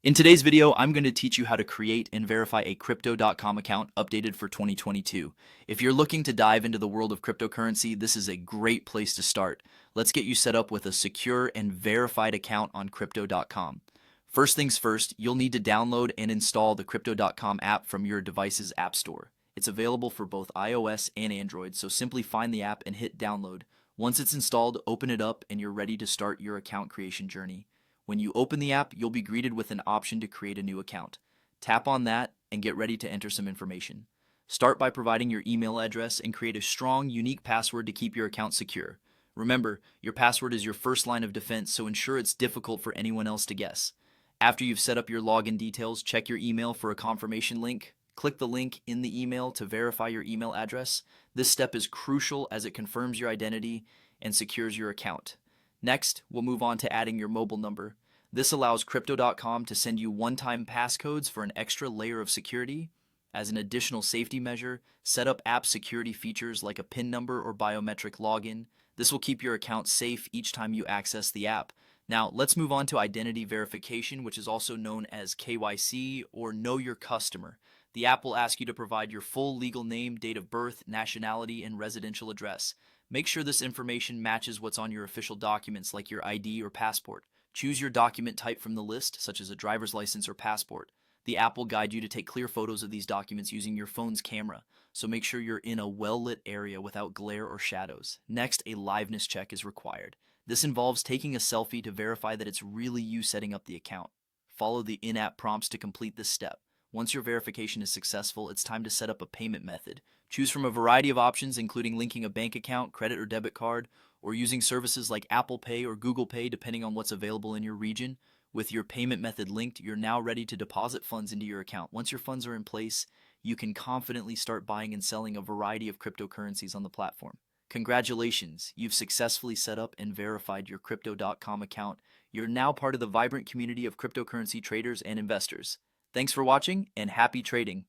In today's video, I'm going to teach you how to create and verify a Crypto.com account updated for 2022. If you're looking to dive into the world of cryptocurrency, this is a great place to start. Let's get you set up with a secure and verified account on Crypto.com. First things first, you'll need to download and install the Crypto.com app from your device's app store. It's available for both iOS and Android, so simply find the app and hit download. Once it's installed, open it up and you're ready to start your account creation journey. When you open the app, you'll be greeted with an option to create a new account. Tap on that and get ready to enter some information. Start by providing your email address and create a strong, unique password to keep your account secure. Remember, your password is your first line of defense, so ensure it's difficult for anyone else to guess. After you've set up your login details, check your email for a confirmation link. Click the link in the email to verify your email address. This step is crucial as it confirms your identity and secures your account. Next, we'll move on to adding your mobile number. This allows Crypto.com to send you one-time passcodes for an extra layer of security. As an additional safety measure, set up app security features like a PIN number or biometric login. This will keep your account safe each time you access the app. Now, let's move on to identity verification, which is also known as KYC or Know Your Customer. The app will ask you to provide your full legal name, date of birth, nationality, and residential address. Make sure this information matches what's on your official documents like your ID or passport. Choose your document type from the list, such as a driver's license or passport. The app will guide you to take clear photos of these documents using your phone's camera, so make sure you're in a well-lit area without glare or shadows. Next, a liveness check is required. This involves taking a selfie to verify that it's really you setting up the account. Follow the in-app prompts to complete this step. Once your verification is successful, it's time to set up a payment method. Choose from a variety of options, including linking a bank account, credit or debit card, or using services like Apple Pay or Google Pay, depending on what's available in your region. With your payment method linked, you're now ready to deposit funds into your account. Once your funds are in place, you can confidently start buying and selling a variety of cryptocurrencies on the platform. Congratulations, you've successfully set up and verified your Crypto.com account. You're now part of the vibrant community of cryptocurrency traders and investors. Thanks for watching and happy trading.